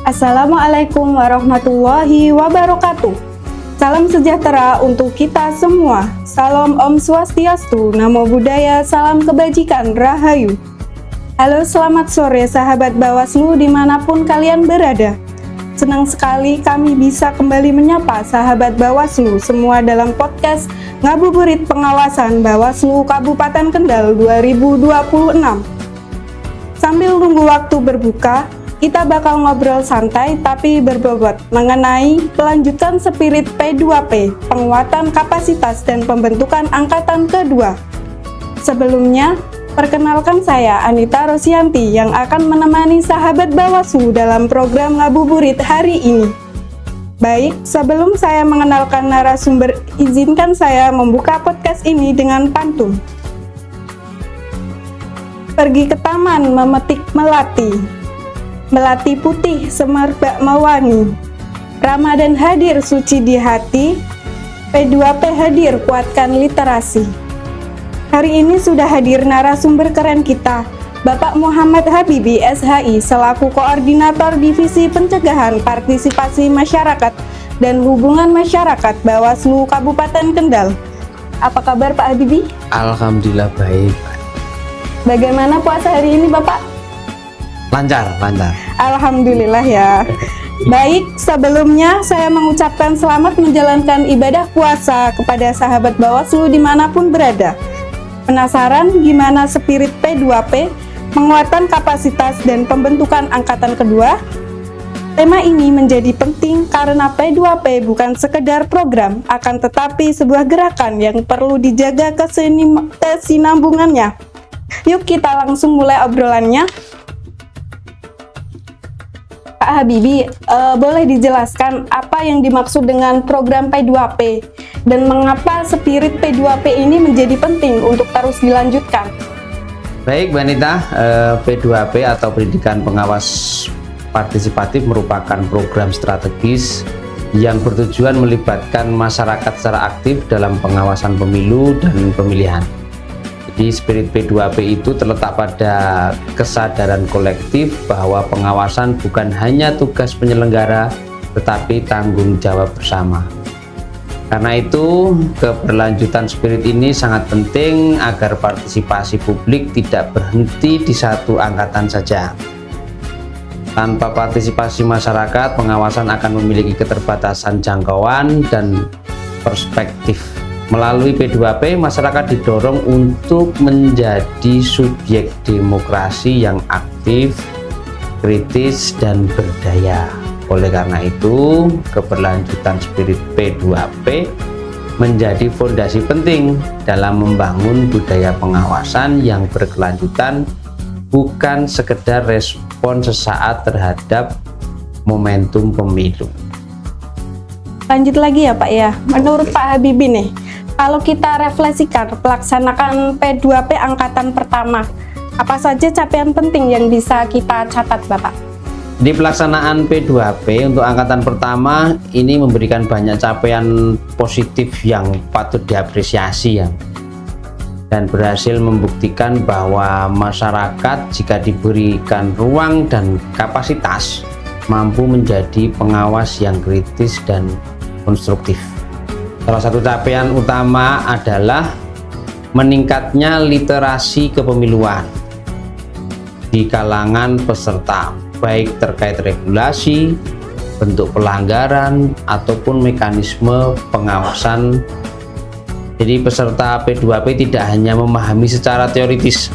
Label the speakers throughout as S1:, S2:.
S1: Assalamualaikum warahmatullahi wabarakatuh. Salam sejahtera untuk kita semua. Salam Om Swastiastu, Namo Buddhaya, salam kebajikan, Rahayu. Halo, selamat sore sahabat Bawaslu dimanapun kalian berada. Senang sekali kami bisa kembali menyapa sahabat Bawaslu semua dalam podcast Ngabuburit Pengawasan Bawaslu Kabupaten Kendal 2026. Sambil nunggu waktu berbuka, kita bakal ngobrol santai tapi berbobot mengenai pelanjutan spirit P2P, penguatan kapasitas dan pembentukan angkatan kedua. Sebelumnya, perkenalkan saya Anita Rosianti yang akan menemani sahabat Bawaslu dalam program Ngabuburit hari ini. Baik, sebelum saya mengenalkan narasumber, izinkan saya membuka podcast ini dengan pantun. Pergi ke taman memetik melati, melati putih semerbak mewangi. Ramadan hadir suci di hati, P2P hadir kuatkan literasi. Hari ini sudah hadir narasumber keren kita, Bapak Muhammad Habibi SHI selaku Koordinator Divisi Pencegahan Partisipasi Masyarakat dan Hubungan Masyarakat Bawaslu Kabupaten Kendal. Apa kabar Pak Habibi?
S2: Alhamdulillah baik.
S1: Bagaimana puasa hari ini Bapak?
S2: Lancar.
S1: Alhamdulillah ya. Baik, sebelumnya saya mengucapkan selamat menjalankan ibadah puasa kepada sahabat Bawaslu dimanapun berada. Penasaran gimana spirit P2P, penguatan kapasitas dan pembentukan angkatan kedua? Tema ini menjadi penting karena P2P bukan sekedar program, akan tetapi sebuah gerakan yang perlu dijaga kesinambungannya. Yuk kita langsung mulai obrolannya. Pak Habibi, boleh dijelaskan apa yang dimaksud dengan program P2P dan mengapa spirit P2P ini menjadi penting untuk terus dilanjutkan?
S2: Baik, Mbak Anita, P2P atau Pendidikan Pengawas Partisipatif merupakan program strategis yang bertujuan melibatkan masyarakat secara aktif dalam pengawasan pemilu dan pemilihan. Jadi spirit P2P itu terletak pada kesadaran kolektif bahwa pengawasan bukan hanya tugas penyelenggara tetapi tanggung jawab bersama. Karena itu, keberlanjutan spirit ini sangat penting agar partisipasi publik tidak berhenti di satu angkatan saja. Tanpa partisipasi masyarakat, pengawasan akan memiliki keterbatasan jangkauan dan perspektif. Melalui P2P, masyarakat didorong untuk menjadi subjek demokrasi yang aktif, kritis, dan berdaya. Oleh karena itu, keberlanjutan spirit P2P menjadi fondasi penting dalam membangun budaya pengawasan yang berkelanjutan, bukan sekedar respon sesaat terhadap momentum pemilu.
S1: Lanjut lagi ya Pak ya, menurut Pak Habibi nih, kalau kita refleksikan pelaksanaan P2P angkatan pertama, apa saja capaian penting yang bisa kita catat Bapak?
S2: Di pelaksanaan P2P untuk angkatan pertama ini memberikan banyak capaian positif yang patut diapresiasi ya, dan berhasil membuktikan bahwa masyarakat jika diberikan ruang dan kapasitas mampu menjadi pengawas yang kritis dan konstruktif. Salah satu capaian utama adalah meningkatnya literasi kepemiluan di kalangan peserta, baik terkait regulasi, bentuk pelanggaran, ataupun mekanisme pengawasan. Jadi peserta P2P tidak hanya memahami secara teoritis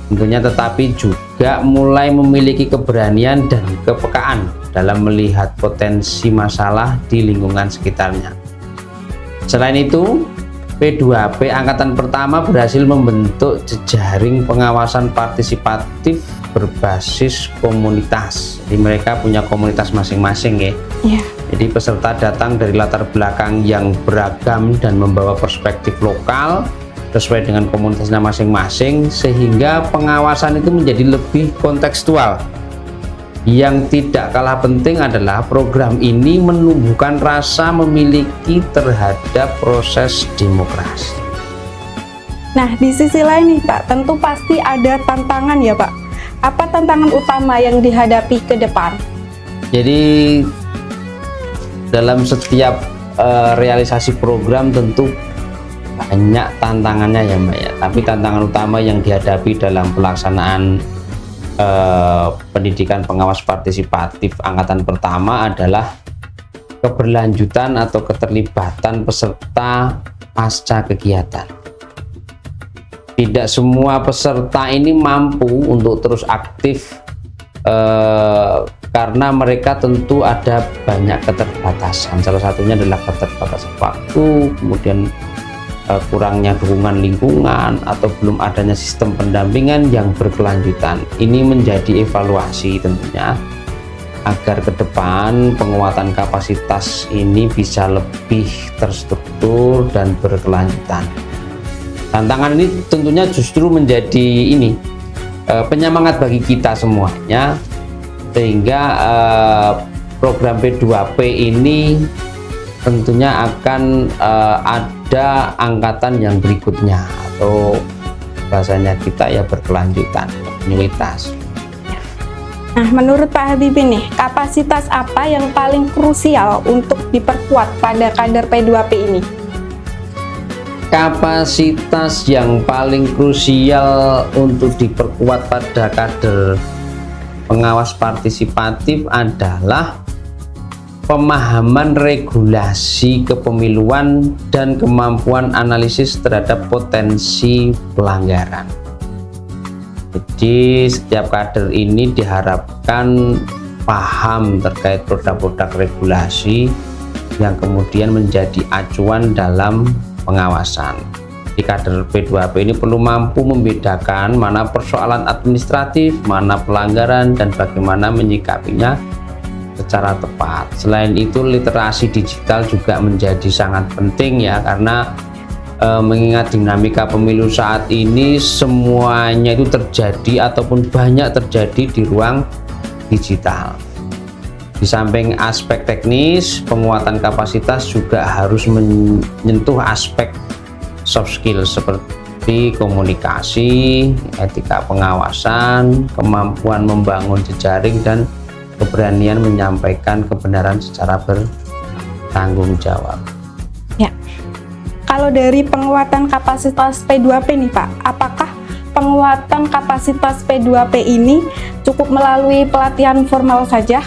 S2: tentunya, tetapi juga mulai memiliki keberanian dan kepekaan dalam melihat potensi masalah di lingkungan sekitarnya. Selain itu, P2P angkatan pertama berhasil membentuk jejaring pengawasan partisipatif berbasis komunitas. Jadi mereka punya komunitas masing-masing ya. Jadi peserta datang dari latar belakang yang beragam dan membawa perspektif lokal sesuai dengan komunitasnya masing-masing, sehingga pengawasan itu menjadi lebih kontekstual. Yang tidak kalah penting adalah program ini menumbuhkan rasa memiliki terhadap proses demokrasi.
S1: Nah, di sisi lain nih Pak, tentu pasti ada tantangan ya Pak. Apa tantangan utama yang dihadapi ke depan?
S2: Jadi dalam setiap realisasi program tentu banyak tantangannya ya Mbak ya, tapi tantangan utama yang dihadapi dalam pelaksanaan pendidikan pengawas partisipatif angkatan pertama adalah keberlanjutan atau keterlibatan peserta pasca kegiatan. Tidak semua peserta ini mampu untuk terus aktif karena mereka tentu ada banyak keterbatasan. Salah satunya adalah keterbatasan waktu, kemudian kurangnya dukungan lingkungan, atau belum adanya sistem pendampingan yang berkelanjutan. Ini menjadi evaluasi tentunya agar ke depan penguatan kapasitas ini bisa lebih terstruktur dan berkelanjutan. Tantangan ini tentunya justru menjadi penyemangat bagi kita semuanya, sehingga program P2P ini tentunya akan ada angkatan yang berikutnya, atau bahasanya kita ya berkelanjutan, kontinuitas.
S1: Nah, menurut Pak Habibie nih, kapasitas apa yang paling krusial untuk diperkuat pada kader P2P ini?
S2: Kapasitas yang paling krusial untuk diperkuat pada kader pengawas partisipatif adalah pemahaman regulasi kepemiluan dan kemampuan analisis terhadap potensi pelanggaran. Jadi setiap kader ini diharapkan paham terkait produk-produk regulasi yang kemudian menjadi acuan dalam pengawasan. Di kader P2P ini perlu mampu membedakan mana persoalan administratif, mana pelanggaran, dan bagaimana menyikapinya secara tepat. Selain itu, literasi digital juga menjadi sangat penting ya, karena mengingat dinamika pemilu saat ini semuanya itu terjadi ataupun banyak terjadi di ruang digital. Di samping aspek teknis, penguatan kapasitas juga harus menyentuh aspek soft skill seperti komunikasi, etika pengawasan, kemampuan membangun jejaring, dan keberanian menyampaikan kebenaran secara bertanggung jawab.
S1: Ya, kalau dari penguatan kapasitas P2P nih Pak, apakah penguatan kapasitas P2P ini cukup melalui pelatihan formal saja?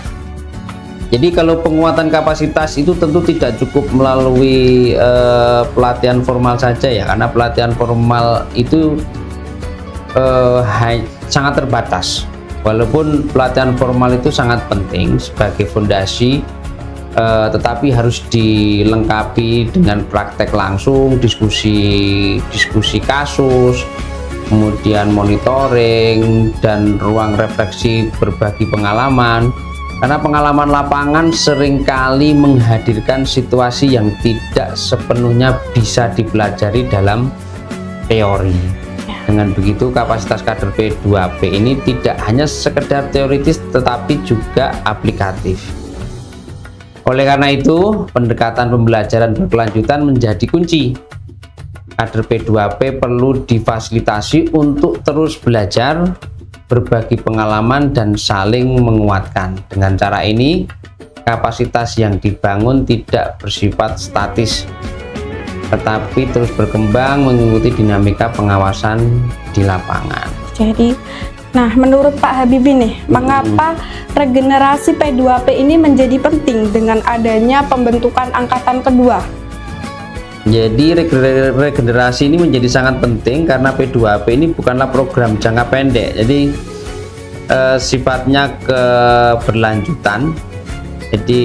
S2: Jadi kalau penguatan kapasitas itu tentu tidak cukup melalui pelatihan formal saja ya, karena pelatihan formal itu sangat terbatas. Walaupun pelatihan formal itu sangat penting sebagai fondasi, tetapi harus dilengkapi dengan praktek langsung, diskusi kasus, kemudian monitoring, dan ruang refleksi berbagi pengalaman. Karena pengalaman lapangan seringkali menghadirkan situasi yang tidak sepenuhnya bisa dipelajari dalam teori. Dengan begitu, kapasitas kader P2P ini tidak hanya sekedar teoritis tetapi juga aplikatif. Oleh karena itu, pendekatan pembelajaran berkelanjutan menjadi kunci. Kader P2P perlu difasilitasi untuk terus belajar, berbagi pengalaman, dan saling menguatkan. Dengan cara ini, kapasitas yang dibangun tidak bersifat statis, tetapi terus berkembang mengikuti dinamika pengawasan di lapangan.
S1: Jadi, nah menurut Pak Habibie nih, mengapa regenerasi P2P ini menjadi penting dengan adanya pembentukan angkatan kedua?
S2: Jadi regenerasi ini menjadi sangat penting karena P2P ini bukanlah program jangka pendek, jadi sifatnya keberlanjutan. Jadi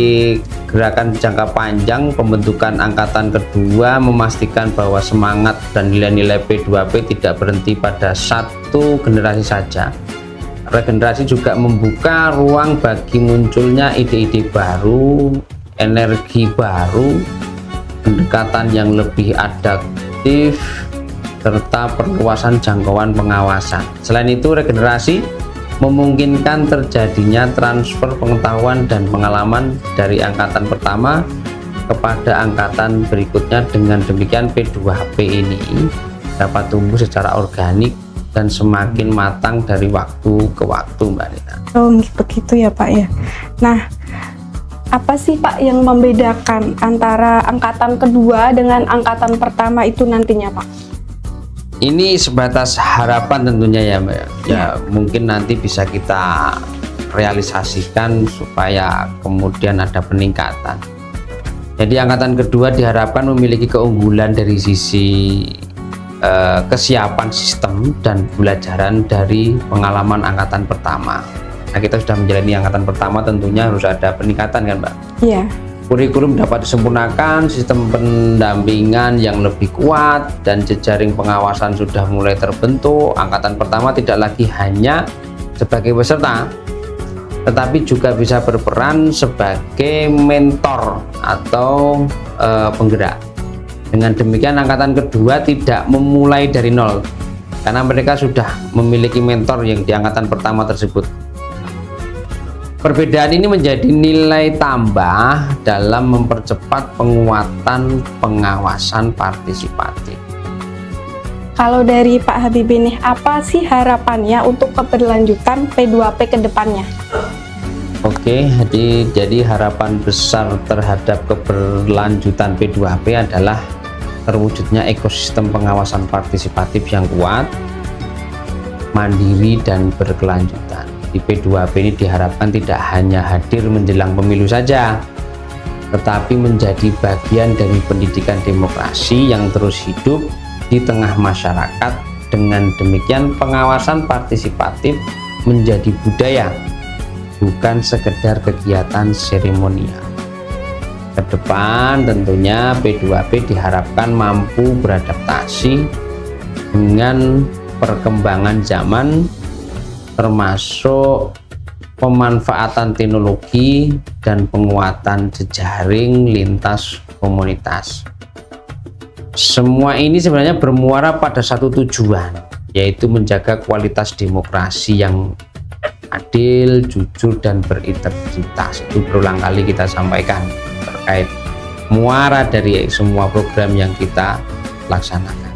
S2: gerakan jangka panjang pembentukan angkatan kedua memastikan bahwa semangat dan nilai-nilai P2P tidak berhenti pada satu generasi saja. Regenerasi juga membuka ruang bagi munculnya ide-ide baru, energi baru, pendekatan yang lebih adaptif, serta perluasan jangkauan pengawasan. Selain itu, regenerasi memungkinkan terjadinya transfer pengetahuan dan pengalaman dari angkatan pertama kepada angkatan berikutnya. Dengan demikian, P2P ini dapat tumbuh secara organik dan semakin matang dari waktu ke waktu, Mbak Rita.
S1: Oh, begitu ya Pak ya. Nah, Apa sih Pak yang membedakan antara angkatan kedua dengan angkatan pertama itu nantinya Pak?
S2: Ini sebatas harapan tentunya ya Mbak. Ya mungkin nanti bisa kita realisasikan supaya kemudian ada peningkatan. Jadi angkatan kedua diharapkan memiliki keunggulan dari sisi kesiapan sistem dan pembelajaran dari pengalaman angkatan pertama. Nah, kita sudah menjalani angkatan pertama, tentunya harus ada peningkatan kan Mbak?
S1: Iya.
S2: Kurikulum dapat disempurnakan, sistem pendampingan yang lebih kuat, dan jejaring pengawasan sudah mulai terbentuk. Angkatan pertama tidak lagi hanya sebagai peserta, tetapi juga bisa berperan sebagai mentor atau penggerak. Dengan demikian angkatan kedua tidak memulai dari nol, karena mereka sudah memiliki mentor yang di angkatan pertama tersebut. Perbedaan ini menjadi nilai tambah dalam mempercepat penguatan pengawasan partisipatif.
S1: Kalau dari Pak Habibie nih, apa sih harapannya untuk keberlanjutan P2P ke depannya?
S2: Oke, jadi harapan besar terhadap keberlanjutan P2P adalah terwujudnya ekosistem pengawasan partisipatif yang kuat, mandiri, dan berkelanjutan. Di P2P ini diharapkan tidak hanya hadir menjelang pemilu saja, tetapi menjadi bagian dari pendidikan demokrasi yang terus hidup di tengah masyarakat. Dengan demikian pengawasan partisipatif menjadi budaya, bukan sekedar kegiatan seremonial. Ke depan tentunya P2P diharapkan mampu beradaptasi dengan perkembangan zaman, termasuk pemanfaatan teknologi dan penguatan jejaring lintas komunitas. Semua ini sebenarnya bermuara pada satu tujuan, yaitu menjaga kualitas demokrasi yang adil, jujur, dan berintegritas. Itu berulang kali kita sampaikan terkait muara dari semua program yang kita laksanakan.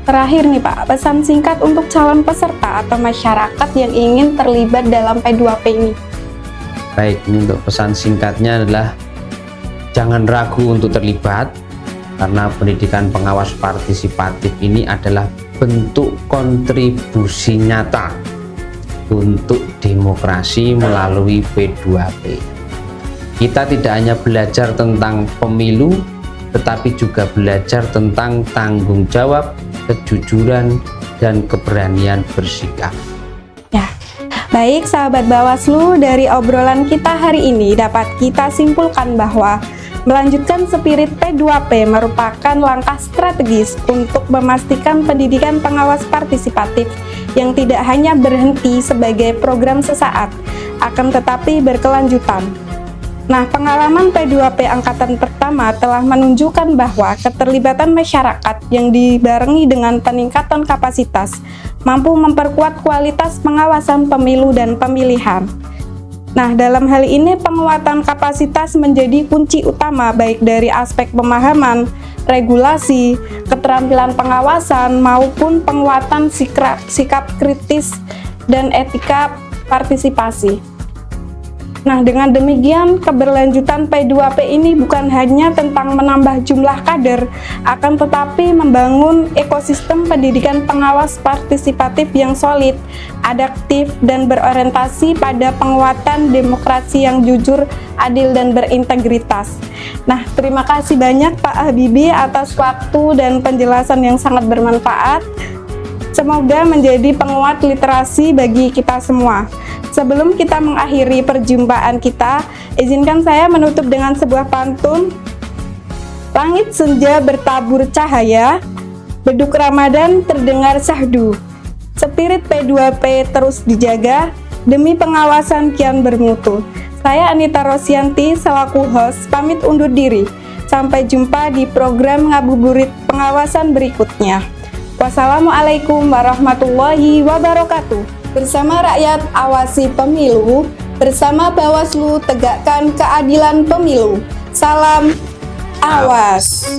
S1: Terakhir nih Pak, pesan singkat untuk calon peserta atau masyarakat yang ingin terlibat dalam P2P ini.
S2: Baik, ini untuk pesan singkatnya adalah jangan ragu untuk terlibat, karena pendidikan pengawas partisipatif ini adalah bentuk kontribusi nyata untuk demokrasi melalui P2P. Kita tidak hanya belajar tentang pemilu, tetapi juga belajar tentang tanggung jawab, kejujuran, dan keberanian bersikap.
S1: Ya, baik sahabat Bawaslu, dari obrolan kita hari ini dapat kita simpulkan bahwa melanjutkan spirit P2P merupakan langkah strategis untuk memastikan pendidikan pengawas partisipatif yang tidak hanya berhenti sebagai program sesaat, akan tetapi berkelanjutan. Nah, pengalaman P2P angkatan pertama telah menunjukkan bahwa keterlibatan masyarakat yang dibarengi dengan peningkatan kapasitas mampu memperkuat kualitas pengawasan pemilu dan pemilihan. Nah, dalam hal ini penguatan kapasitas menjadi kunci utama baik dari aspek pemahaman, regulasi, keterampilan pengawasan, maupun penguatan sikap kritis dan etika partisipasi. Nah, dengan demikian keberlanjutan P2P ini bukan hanya tentang menambah jumlah kader, akan tetapi membangun ekosistem pendidikan pengawas partisipatif yang solid, adaptif, dan berorientasi pada penguatan demokrasi yang jujur, adil, dan berintegritas. Nah, terima kasih banyak Pak Habibie atas waktu dan penjelasan yang sangat bermanfaat. Semoga menjadi penguat literasi bagi kita semua. Sebelum kita mengakhiri perjumpaan kita, izinkan saya menutup dengan sebuah pantun. Langit senja bertabur cahaya, beduk Ramadan terdengar syahdu. Spirit P2P terus dijaga, demi pengawasan kian bermutu. Saya Anita Rosyanti selaku host pamit undur diri. Sampai jumpa di program Ngabuburit Pengawasan berikutnya. Wassalamualaikum warahmatullahi wabarakatuh. Bersama rakyat awasi pemilu, bersama Bawaslu tegakkan keadilan pemilu. Salam awas.